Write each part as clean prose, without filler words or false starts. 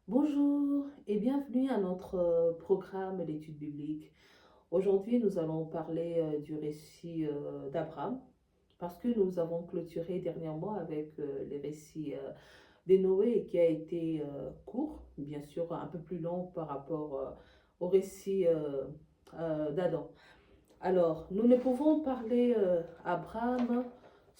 Bonjour et bienvenue à notre programme d'études bibliques. Aujourd'hui, nous allons parler du récit d'Abraham parce que nous avons clôturé dernièrement avec les récits de Noé qui a été court, bien sûr un peu plus long par rapport au récit d'Adam. Alors, nous ne pouvons parler Abraham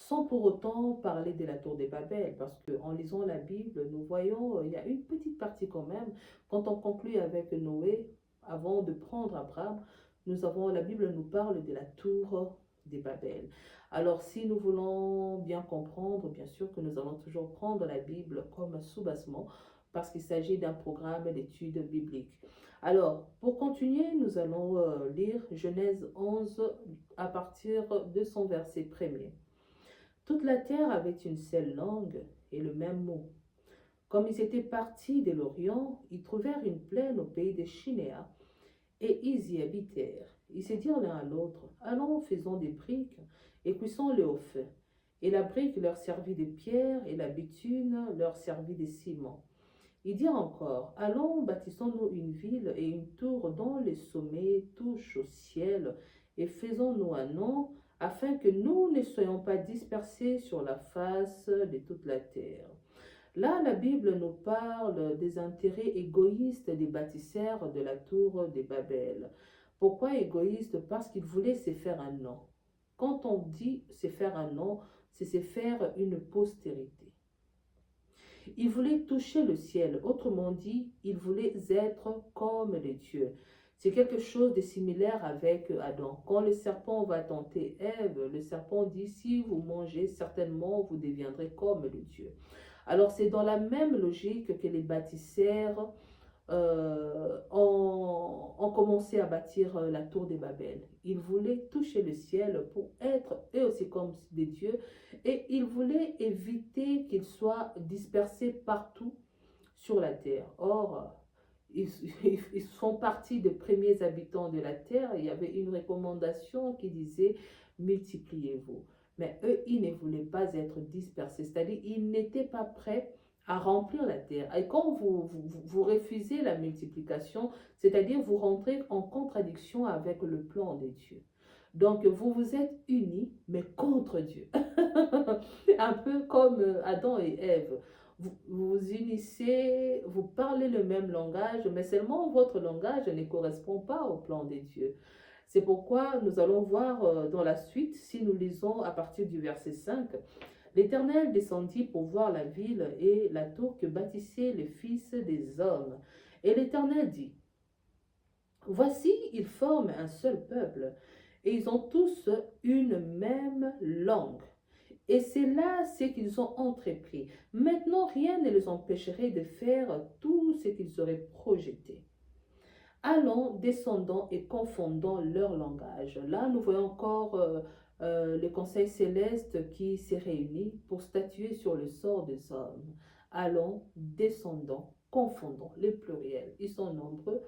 sans pour autant parler de la tour de Babel, parce qu'en lisant la Bible, nous voyons, il y a une petite partie quand même, quand on conclut avec Noé, avant de prendre Abraham, la Bible nous parle de la tour de Babel. Alors, si nous voulons bien comprendre, bien sûr que nous allons toujours prendre la Bible comme sous-bassement, parce qu'il s'agit d'un programme d'études bibliques. Alors, pour continuer, nous allons lire Genèse 11 à partir de son verset premier. Toute la terre avait une seule langue et le même mot. Comme ils étaient partis de l'Orient, ils trouvèrent une plaine au pays de Chinéa et ils y habitèrent. Ils se dirent l'un à l'autre, allons, faisons des briques et cuisons-les au feu. Et la brique leur servit de pierre et la bitume leur servit de ciment. Il dit encore, allons, bâtissons-nous une ville et une tour dont les sommets touchent au ciel, et faisons-nous un nom, afin que nous ne soyons pas dispersés sur la face de toute la terre. Là, la Bible nous parle des intérêts égoïstes des bâtisseurs de la tour de Babel. Pourquoi égoïste? Parce qu'ils voulaient se faire un nom. Quand on dit se faire un nom, c'est se faire une postérité. Ils voulaient toucher le ciel, autrement dit, ils voulaient être comme les dieux. C'est quelque chose de similaire avec Adam. Quand le serpent va tenter Ève, le serpent dit, si vous mangez, certainement vous deviendrez comme les dieux. Alors c'est dans la même logique que les bâtisseurs ont commencé à bâtir la tour de Babel. Ils voulaient toucher le ciel pour être eux aussi comme des dieux et ils voulaient éviter qu'ils soient dispersés partout sur la terre. Or, ils sont partis des premiers habitants de la terre. Il y avait une recommandation qui disait multipliez-vous. Mais eux, ils ne voulaient pas être dispersés, c'est-à-dire ils n'étaient pas prêts à remplir la terre. Et quand vous refusez la multiplication, c'est-à-dire vous rentrez en contradiction avec le plan de Dieu. Donc vous vous êtes unis, mais contre Dieu. Un peu comme Adam et Ève. Vous vous unissez, vous parlez le même langage, mais seulement votre langage ne correspond pas au plan de Dieu. C'est pourquoi nous allons voir dans la suite, si nous lisons à partir du verset 5, l'Éternel descendit pour voir la ville et la tour que bâtissaient les fils des hommes. Et l'Éternel dit, voici, ils forment un seul peuple, et ils ont tous une même langue. Et c'est là ce qu'ils ont entrepris. Maintenant, rien ne les empêcherait de faire tout ce qu'ils auraient projeté. Allons, descendons et confondons leur langage. Là, nous voyons encore le Conseil céleste qui s'est réuni pour statuer sur le sort des hommes. Allons, descendons, confondons, les pluriels. Ils sont nombreux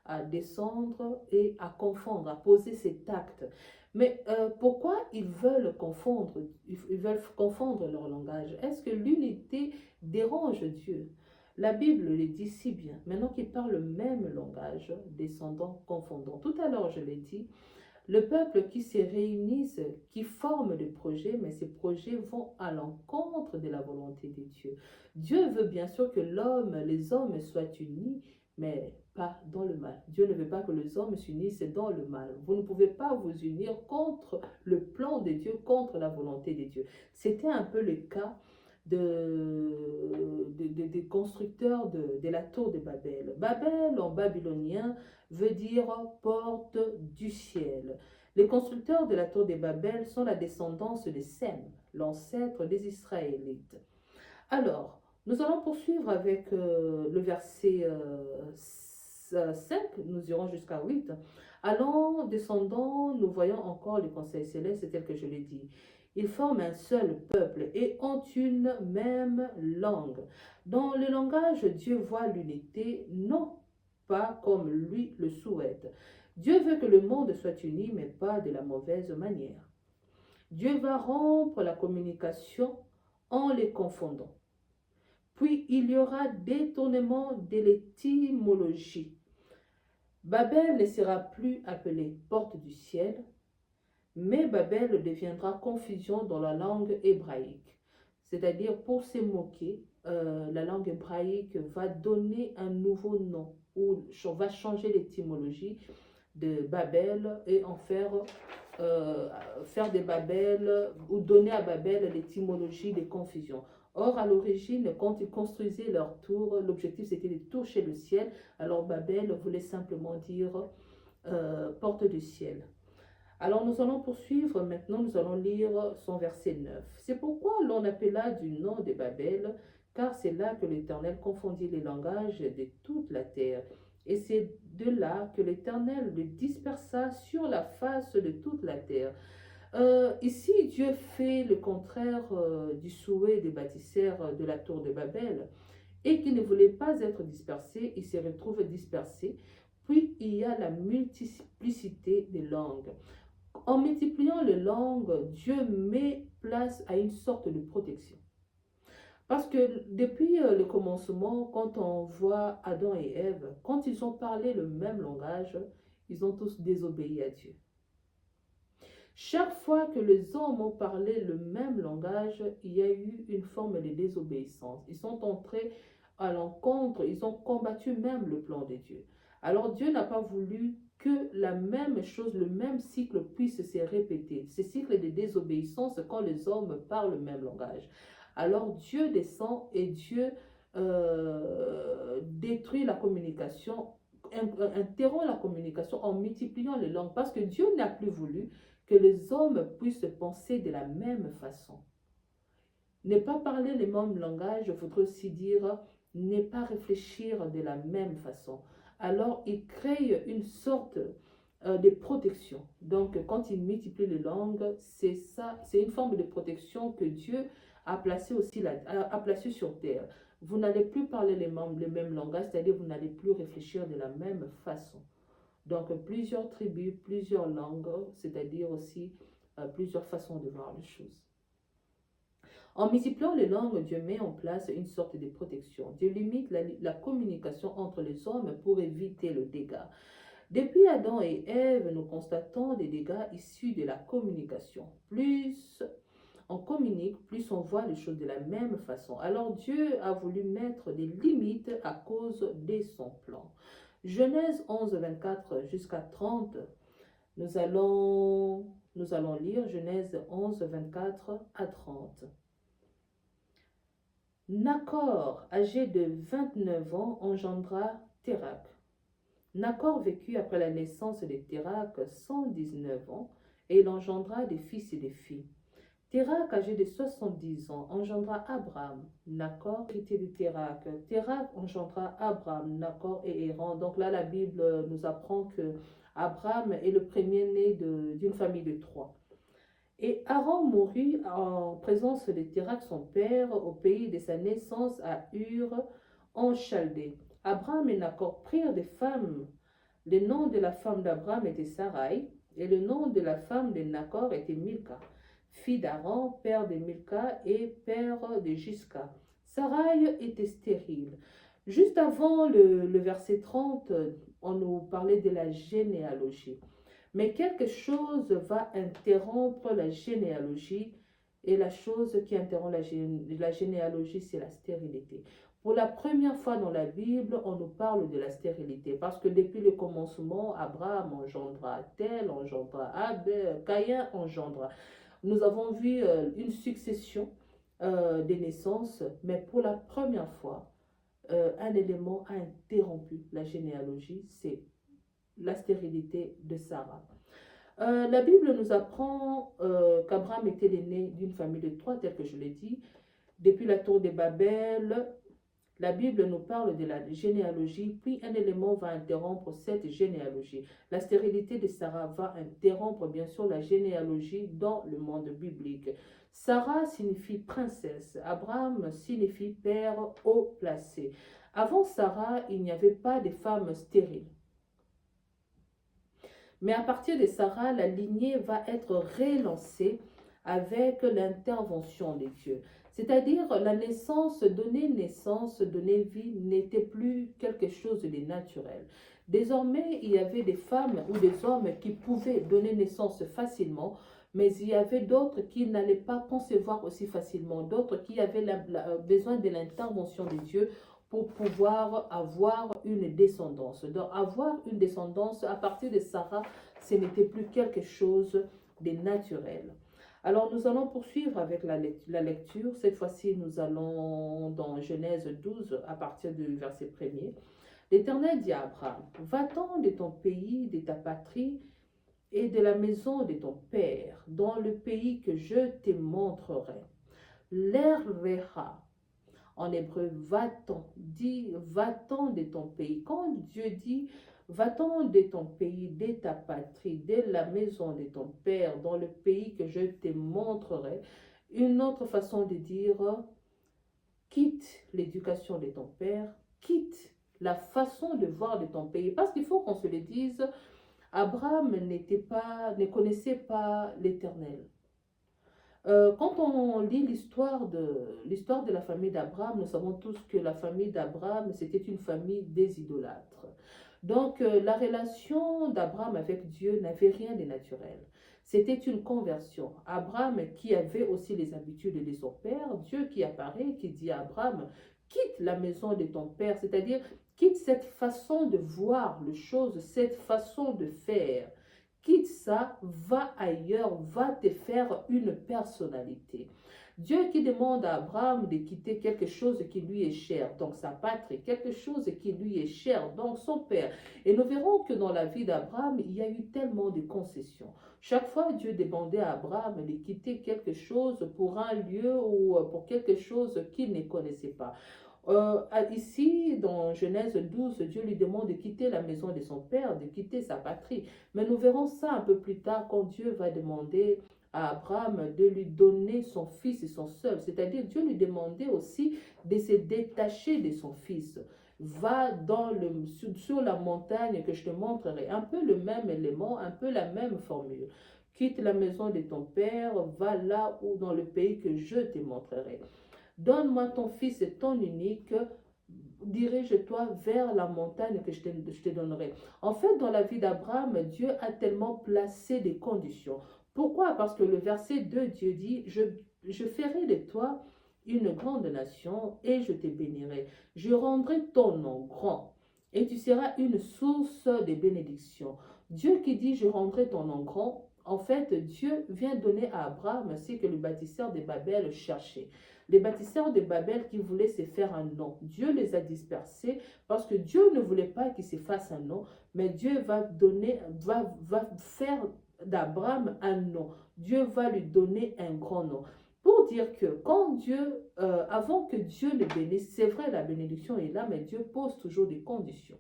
à descendre et à confondre, à poser cet acte. Mais pourquoi ils veulent confondre, leur langage? Est-ce que l'unité dérange Dieu? La Bible le dit si bien. Maintenant qu'ils parlent le même langage, descendants, confondants. Tout à l'heure, je l'ai dit, le peuple qui se réunissent, qui forment des projets, mais ces projets vont à l'encontre de la volonté de Dieu. Dieu veut bien sûr que les hommes soient unis, mais pas dans le mal. Dieu ne veut pas que les hommes s'unissent dans le mal. Vous ne pouvez pas vous unir contre le plan de Dieu, contre la volonté de Dieu. C'était un peu le cas des constructeurs de la tour de Babel. Babel en babylonien veut dire porte du ciel. Les constructeurs de la tour de Babel sont la descendance de Sem, l'ancêtre des Israélites. Alors, nous allons poursuivre avec le verset 5, nous irons jusqu'à 8. Allons, descendons, nous voyons encore le conseil céleste tel que je l'ai dit. Ils forment un seul peuple et ont une même langue. Dans le langage, Dieu voit l'unité, non pas comme lui le souhaite. Dieu veut que le monde soit uni, mais pas de la mauvaise manière. Dieu va rompre la communication en les confondant. Puis il y aura détournement de l'étymologie. Babel ne sera plus appelée porte du ciel, mais Babel deviendra confusion dans la langue hébraïque. C'est-à-dire, pour se moquer, la langue hébraïque va donner un nouveau nom, ou va changer l'étymologie de Babel et en faire de Babel, ou donner à Babel l'étymologie des confusions. Or, à l'origine, quand ils construisaient leur tour, l'objectif c'était de toucher le ciel. Alors Babel voulait simplement dire porte du ciel. Alors nous allons poursuivre, maintenant nous allons lire son verset 9. C'est pourquoi l'on appela du nom de Babel, car c'est là que l'Éternel confondit les langages de toute la terre. Et c'est de là que l'Éternel le dispersa sur la face de toute la terre. Ici, Dieu fait le contraire du souhait des bâtisseurs de la tour de Babel, et qui ne voulaient pas être dispersés, ils se retrouvent dispersés. Puis il y a la multiplicité des langues. En multipliant les langues, Dieu met place à une sorte de protection. Parce que depuis le commencement, quand on voit Adam et Ève, quand ils ont parlé le même langage, ils ont tous désobéi à Dieu. Chaque fois que les hommes ont parlé le même langage, il y a eu une forme de désobéissance. Ils sont entrés à l'encontre, ils ont combattu même le plan de Dieu. Alors Dieu n'a pas voulu que la même chose, le même cycle puisse se répéter. Ce cycle de désobéissance quand les hommes parlent le même langage. Alors Dieu descend et Dieu détruit la communication, interrompt la communication en multipliant les langues parce que Dieu n'a plus voulu que les hommes puissent penser de la même façon. Ne pas parler le même langage voudrait aussi dire ne pas réfléchir de la même façon. Alors, il crée une sorte de protection. Donc, quand il multiplie les langues, c'est ça, c'est une forme de protection que Dieu a placée aussi a placé sur terre. Vous n'allez plus parler le même langage, c'est-à-dire vous n'allez plus réfléchir de la même façon. Donc, plusieurs tribus, plusieurs langues, c'est-à-dire aussi plusieurs façons de voir les choses. En multipliant les langues, Dieu met en place une sorte de protection. Dieu limite la communication entre les hommes pour éviter le dégât. Depuis Adam et Ève, nous constatons des dégâts issus de la communication. Plus on communique, plus on voit les choses de la même façon. Alors Dieu a voulu mettre des limites à cause de son plan. Genèse 11, 24 jusqu'à 30, nous allons lire Genèse 11, 24 à 30. Nachor, âgé de 29 ans, engendra Térak. Nachor vécut après la naissance de Térak 119 ans, et il engendra des fils et des filles. Térak, âgé de 70 ans, engendra Abraham. Nachor était de Térak. Térak engendra Abraham, Nachor et Héran. Donc là, la Bible nous apprend que Abraham est le premier-né d'une famille de 3. Et Haran mourut en présence de Térak, son père, au pays de sa naissance à Ur, en Chaldée. Abraham et Nachor prirent des femmes. Le nom de la femme d'Abraham était Sarai, et le nom de la femme de Nachor était Milka, fille d'Haran, père de Milka et père de Gisca. Sarai était stérile. Juste avant le verset 30, on nous parlait de la généalogie. Mais quelque chose va interrompre la généalogie, et la chose qui interrompt la généalogie, c'est la stérilité. Pour la première fois dans la Bible, on nous parle de la stérilité, parce que depuis le commencement, Abraham engendra Tel, engendra Abel, Caïn engendra. Nous avons vu une succession des naissances, mais pour la première fois, un élément a interrompu la généalogie, c'est la stérilité de Sarah. La Bible nous apprend qu'Abraham était l'aîné d'une famille de 3, tel que je l'ai dit. Depuis la tour de Babel, la Bible nous parle de la généalogie, puis un élément va interrompre cette généalogie. La stérilité de Sarah va interrompre bien sûr la généalogie dans le monde biblique. Sarah signifie princesse, Abraham signifie père haut placé. Avant Sarah, il n'y avait pas de femmes stériles. Mais à partir de Sarah, la lignée va être relancée avec l'intervention de Dieu. C'est-à-dire la naissance, donner vie n'était plus quelque chose de naturel. Désormais, il y avait des femmes ou des hommes qui pouvaient donner naissance facilement, mais il y avait d'autres qui n'allaient pas concevoir aussi facilement, d'autres qui avaient besoin de l'intervention de Dieu pour pouvoir avoir une descendance. Donc, avoir une descendance à partir de Sarah, ce n'était plus quelque chose de naturel. Alors, nous allons poursuivre avec la lecture. Cette fois-ci, nous allons dans Genèse 12, à partir du verset 1er. L'Éternel dit à Abraham, va-t'en de ton pays, de ta patrie et de la maison de ton père, dans le pays que je te montrerai. L'Herveha, en hébreu, va-t'en, dit va-t'en de ton pays. Quand Dieu dit va-t'en de ton pays, de ta patrie, de la maison de ton père, dans le pays que je te montrerai, une autre façon de dire quitte l'éducation de ton père, quitte la façon de voir de ton pays. Parce qu'il faut qu'on se le dise, Abraham ne connaissait pas l'Éternel. Quand on lit l'histoire de la famille d'Abraham, nous savons tous que la famille d'Abraham, c'était une famille des idolâtres. Donc, la relation d'Abraham avec Dieu n'avait rien de naturel. C'était une conversion. Abraham, qui avait aussi les habitudes de son père, Dieu qui apparaît, qui dit à Abraham, quitte la maison de ton père, c'est-à-dire quitte cette façon de voir les choses, cette façon de faire. Quitte ça, va ailleurs, va te faire une personnalité. Dieu qui demande à Abraham de quitter quelque chose qui lui est cher, donc sa patrie, quelque chose qui lui est cher, donc son père. Et nous verrons que dans la vie d'Abraham, il y a eu tellement de concessions. Chaque fois, Dieu demandait à Abraham de quitter quelque chose pour un lieu ou pour quelque chose qu'il ne connaissait pas. Ici, dans Genèse 12, Dieu lui demande de quitter la maison de son père, de quitter sa patrie. Mais nous verrons ça un peu plus tard quand Dieu va demander à Abraham de lui donner son fils et son seul. C'est-à-dire Dieu lui demandait aussi de se détacher de son fils. Va sur la montagne que je te montrerai. Un peu le même élément, un peu la même formule. Quitte la maison de ton père, va là où dans le pays que je te montrerai. Donne-moi ton fils et ton unique, dirige-toi vers la montagne que je te donnerai. En fait, dans la vie d'Abraham, Dieu a tellement placé des conditions. Pourquoi? Parce que le verset 2, Dieu dit, je ferai de toi une grande nation et je te bénirai. Je rendrai ton nom grand et tu seras une source de bénédiction. Dieu qui dit, je rendrai ton nom grand, en fait, Dieu vient donner à Abraham ce que le bâtisseur de Babel cherchait. Les bâtisseurs de Babel qui voulaient se faire un nom, Dieu les a dispersés parce que Dieu ne voulait pas qu'ils se fassent un nom, mais Dieu va faire d'Abraham un nom. Dieu va lui donner un grand nom. Pour dire que quand Dieu, avant que Dieu le bénisse, c'est vrai, la bénédiction est là, mais Dieu pose toujours des conditions.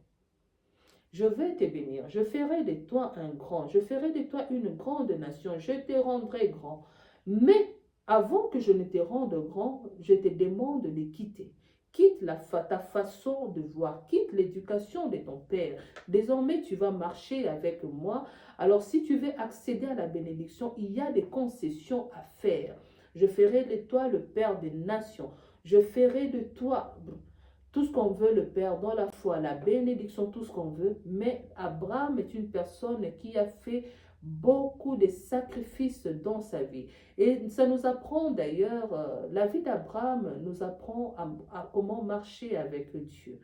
Je vais te bénir, je ferai de toi un grand, je ferai de toi une grande nation, je te rendrai grand. Mais avant que je ne te rende grand, je te demande de quitter. Quitte ta façon de voir, quitte l'éducation de ton père. Désormais, tu vas marcher avec moi. Alors, si tu veux accéder à la bénédiction, il y a des concessions à faire. Je ferai de toi le père des nations. Je ferai de toi tout ce qu'on veut, le Père, dans la foi, la bénédiction, tout ce qu'on veut. Mais Abraham est une personne qui a fait beaucoup de sacrifices dans sa vie. Et ça nous apprend d'ailleurs, la vie d'Abraham nous apprend à comment marcher avec Dieu.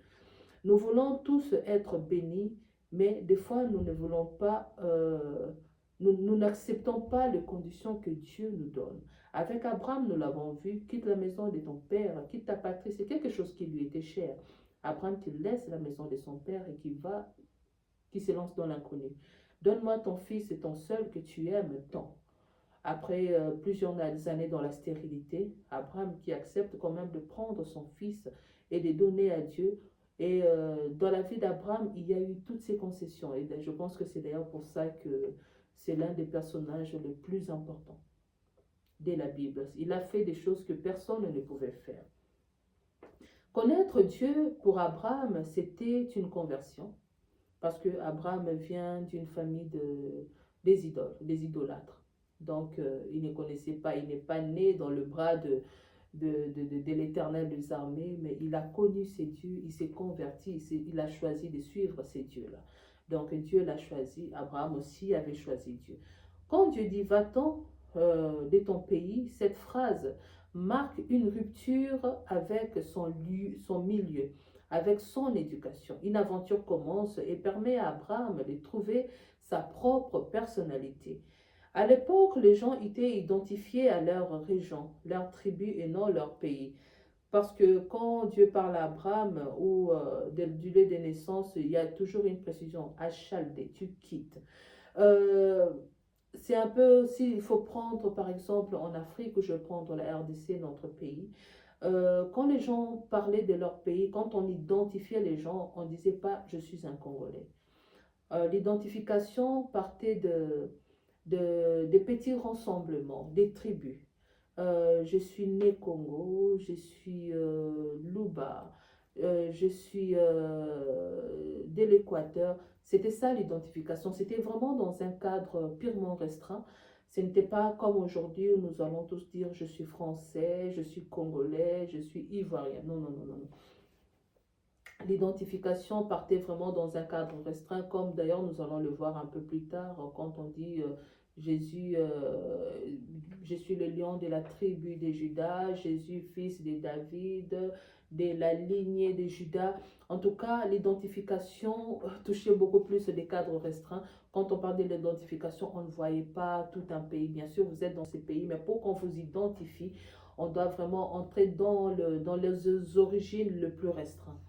Nous voulons tous être bénis, mais des fois nous ne voulons pas, nous n'acceptons pas les conditions que Dieu nous donne. Avec Abraham, nous l'avons vu, quitte la maison de ton père, quitte ta patrie, c'est quelque chose qui lui était cher. Abraham qui laisse la maison de son père et qui se lance dans l'inconnu. Donne-moi ton fils et ton seul que tu aimes tant. Après plusieurs années dans la stérilité, Abraham qui accepte quand même de prendre son fils et de donner à Dieu. Et dans la vie d'Abraham, il y a eu toutes ces concessions. Et je pense que c'est d'ailleurs pour ça que c'est l'un des personnages les plus importants de la Bible. Il a fait des choses que personne ne pouvait faire. Connaître Dieu pour Abraham, c'était une conversion. Parce que Abraham vient d'une famille des idoles, des idolâtres. Donc, il ne connaissait pas, il n'est pas né dans le bras de l'Éternel des armées, mais il a connu ces dieux, il s'est converti, il a choisi de suivre ces dieux-là. Donc Dieu l'a choisi, Abraham aussi avait choisi Dieu. Quand Dieu dit va-t'en de ton pays, cette phrase marque une rupture avec son milieu, avec son éducation. Une aventure commence et permet à Abraham de trouver sa propre personnalité. À l'époque, les gens étaient identifiés à leur région, leur tribu et non leur pays. Parce que quand Dieu parle à Abraham ou du lieu de naissance, il y a toujours une précision, à Chaldée, tu quittes. Euh, c'est un peu aussi, il faut prendre par exemple en Afrique, où je vais prendre la RDC, notre pays. Quand les gens parlaient de leur pays, quand on identifiait les gens, on ne disait pas je suis un Congolais. L'identification partait de petits rassemblements, des tribus. Je suis né Congo, je suis Luba, je suis de l'Équateur. C'était ça l'identification. C'était vraiment dans un cadre purement restreint. Ce n'était pas comme aujourd'hui où nous allons tous dire je suis français, je suis congolais, je suis ivoirien. Non, non, non, non, non. L'identification partait vraiment dans un cadre restreint, comme d'ailleurs nous allons le voir un peu plus tard quand on dit Jésus, je suis le lion de la tribu de Judas, Jésus, fils de David, de la lignée de Judas. En tout cas, l'identification touchait beaucoup plus des cadres restreints. Quand on parle de l'identification, on ne voyait pas tout un pays. Bien sûr, vous êtes dans ces pays, mais pour qu'on vous identifie, on doit vraiment entrer dans les origines le plus restreint.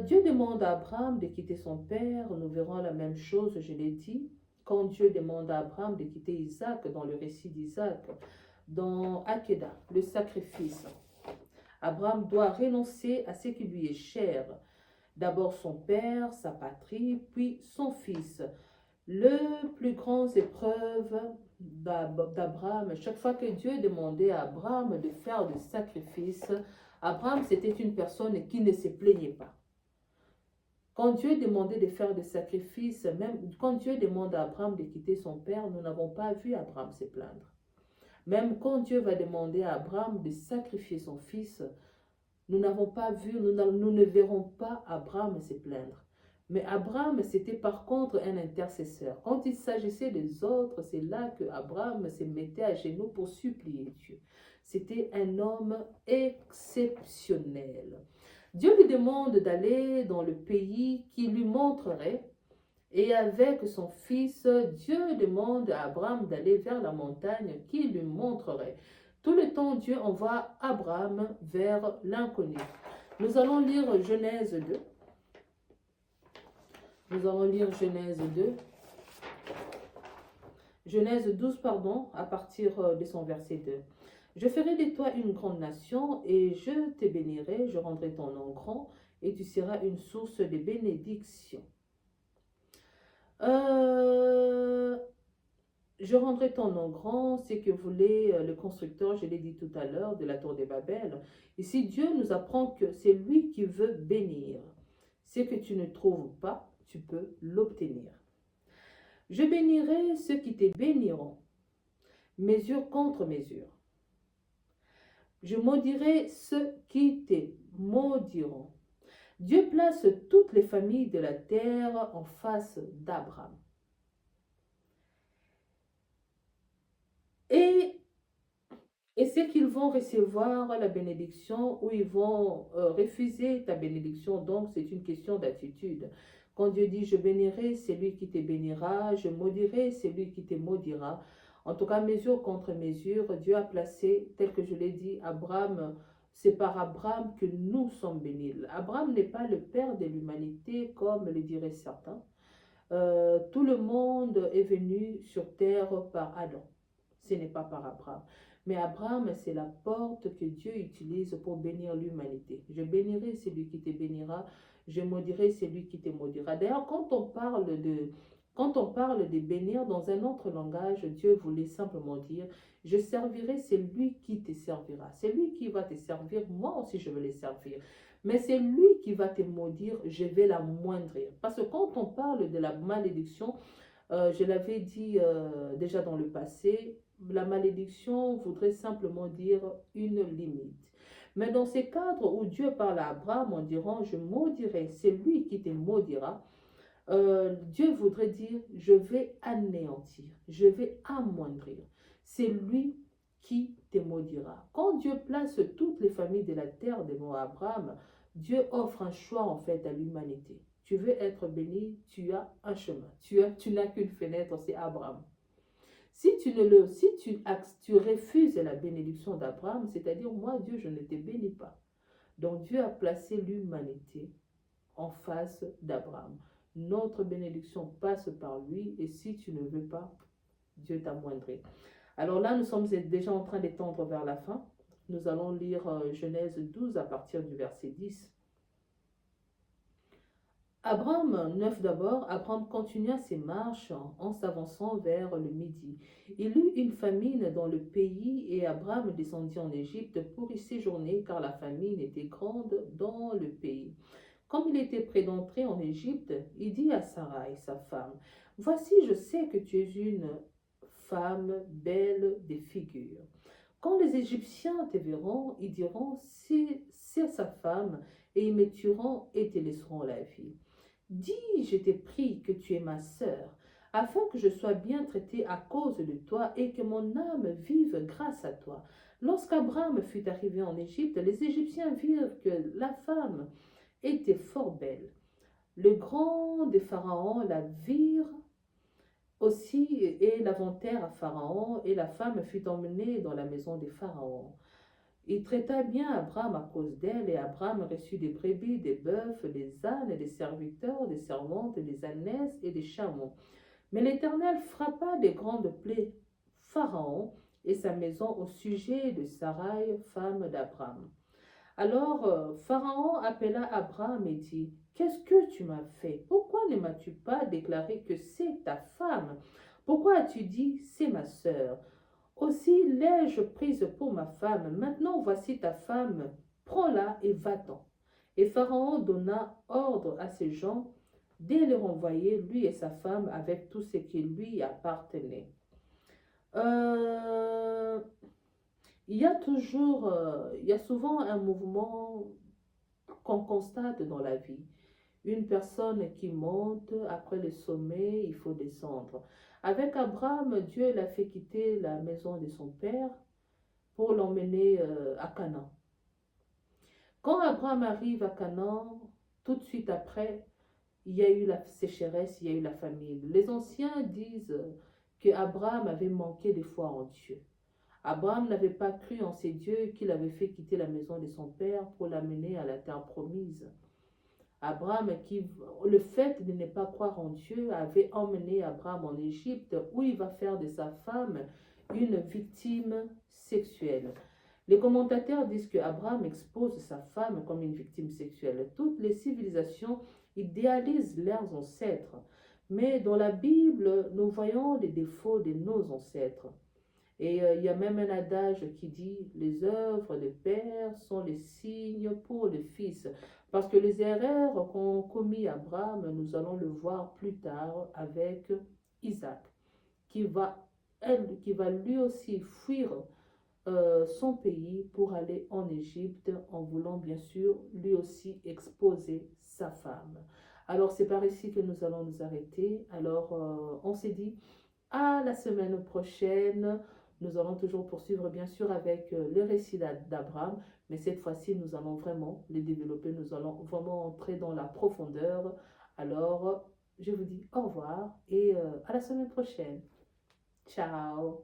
Dieu demande à Abraham de quitter son père. Nous verrons la même chose, je l'ai dit. Quand Dieu demande à Abraham de quitter Isaac, dans le récit d'Isaac, dans Akedah, le sacrifice, Abraham doit renoncer à ce qui lui est cher. D'abord son père, sa patrie, puis son fils. Le plus grand épreuve d'Abraham, chaque fois que Dieu demandait à Abraham de faire des sacrifices, Abraham, c'était une personne qui ne se plaignait pas. Quand Dieu demandait de faire des sacrifices, même quand Dieu demande à Abraham de quitter son père, nous n'avons pas vu Abraham se plaindre. Même quand Dieu va demander à Abraham de sacrifier son fils, nous n'avons pas vu, nous ne verrons pas Abraham se plaindre. Mais Abraham, c'était par contre un intercesseur. Quand il s'agissait des autres, c'est là que Abraham se mettait à genoux pour supplier Dieu. C'était un homme exceptionnel. Dieu lui demande d'aller dans le pays qu'il lui montrerait. Et avec son fils, Dieu demande à Abraham d'aller vers la montagne qu'il lui montrerait. Tout le temps, Dieu envoie Abraham vers l'inconnu. Nous allons lire Genèse 2. Nous allons lire Genèse 2. Genèse 12, pardon, à partir de son verset 2. Je ferai de toi une grande nation et je te bénirai, je rendrai ton nom grand et tu seras une source de bénédiction. Je rendrai ton nom grand, c'est que voulait le constructeur, je l'ai dit tout à l'heure, de la tour de Babel. Ici, Dieu nous apprend que c'est lui qui veut bénir. Ce que tu ne trouves pas, tu peux l'obtenir. Je bénirai ceux qui te béniront, mesure contre mesure. Je maudirai ceux qui te maudiront. Dieu place toutes les familles de la terre en face d'Abraham. Et c'est qu'ils vont recevoir la bénédiction ou ils vont refuser ta bénédiction. Donc, c'est une question d'attitude. Quand Dieu dit, je bénirai celui qui te bénira, je maudirai celui qui te maudira. En tout cas, mesure contre mesure, Dieu a placé, tel que je l'ai dit, Abraham, c'est par Abraham que nous sommes bénis. Abraham n'est pas le père de l'humanité, comme le diraient certains. Tout le monde est venu sur terre par Adam. Ce n'est pas par Abraham. Mais Abraham, c'est la porte que Dieu utilise pour bénir l'humanité. Je bénirai celui qui te bénira, je maudirai celui qui te maudira. D'ailleurs, quand on parle de bénir dans un autre langage, Dieu voulait simplement dire, je servirai celui qui te servira. C'est lui qui va te servir, moi aussi je vais le servir. Mais c'est lui qui va te maudire, je vais l'amoindrir. Parce que quand on parle de la malédiction, je l'avais dit déjà dans le passé, la malédiction voudrait simplement dire une limite. Mais dans ces cadres où Dieu parle à Abraham en disant, je maudirai, c'est lui qui te maudira, Dieu voudrait dire, je vais anéantir, je vais amoindrir. C'est lui qui te maudira. Quand Dieu place toutes les familles de la terre devant Abraham, Dieu offre un choix en fait à l'humanité. Tu veux être béni, tu as un chemin. Tu n'as qu'une fenêtre, c'est Abraham. Si tu refuses la bénédiction d'Abraham, c'est-à-dire moi Dieu, je ne te bénis pas. Donc Dieu a placé l'humanité en face d'Abraham. Notre bénédiction passe par lui et si tu ne veux pas, Dieu t'amoindrit. Alors là, nous sommes déjà en train d'étendre vers la fin. Nous allons lire Genèse 12 à partir du verset 10. Abraham, 9 d'abord, Abraham continua ses marches en s'avançant vers le midi. Il eut une famine dans le pays et Abraham descendit en Égypte pour y séjourner car la famine était grande dans le pays. Comme il était près d'entrer en Égypte, il dit à Sarai, sa femme, « Voici, je sais que tu es une femme belle des figures. Quand les Égyptiens te verront, ils diront, c'est sa femme, et ils me tueront et te laisseront la vie. Dis, je t'ai pris que tu es ma sœur, afin que je sois bien traité à cause de toi et que mon âme vive grâce à toi. » Lorsqu'Abraham fut arrivé en Égypte, les Égyptiens virent que la femme était fort belle. Le grand des pharaons la virent aussi et la vantèrent à Pharaon, et la femme fut emmenée dans la maison des pharaons. Il traita bien Abraham à cause d'elle, et Abraham reçut des brebis, des bœufs, des ânes, des serviteurs, des servantes, des ânesses et des chameaux. Mais l'Éternel frappa des grandes plaies Pharaon et sa maison au sujet de Sarai, femme d'Abraham. Alors Pharaon appela Abraham et dit, « Qu'est-ce que tu m'as fait? Pourquoi ne m'as-tu pas déclaré que c'est ta femme? Pourquoi as-tu dit, c'est ma sœur? Aussi l'ai-je prise pour ma femme. Maintenant voici ta femme, prends-la et va-t'en. » Et Pharaon donna ordre à ses gens de les renvoyer, lui et sa femme, avec tout ce qui lui appartenait. Il y a souvent un mouvement qu'on constate dans la vie. Une personne qui monte, après le sommet, il faut descendre. Avec Abraham, Dieu l'a fait quitter la maison de son père pour l'emmener à Canaan. Quand Abraham arrive à Canaan, tout de suite après, il y a eu la sécheresse, il y a eu la famine. Les anciens disent que Abraham avait manqué de foi en Dieu. Abraham n'avait pas cru en ces dieux qu'il avait fait quitter la maison de son père pour l'amener à la terre promise. Abraham, le fait de ne pas croire en Dieu avait emmené Abraham en Égypte où il va faire de sa femme une victime sexuelle. Les commentateurs disent que Abraham expose sa femme comme une victime sexuelle. Toutes les civilisations idéalisent leurs ancêtres, mais dans la Bible, nous voyons les défauts de nos ancêtres. Et il y a même un adage qui dit, les œuvres de père sont les signes pour le fils. Parce que les erreurs qu'ont commis Abraham, nous allons le voir plus tard avec Isaac, qui va lui aussi fuir son pays pour aller en Égypte en voulant bien sûr lui aussi exposer sa femme. Alors c'est par ici que nous allons nous arrêter. Alors on s'est dit à la semaine prochaine. Nous allons toujours poursuivre bien sûr avec le récit d'Abraham, mais cette fois-ci nous allons vraiment les développer, nous allons vraiment entrer dans la profondeur. Alors je vous dis au revoir et à la semaine prochaine. Ciao.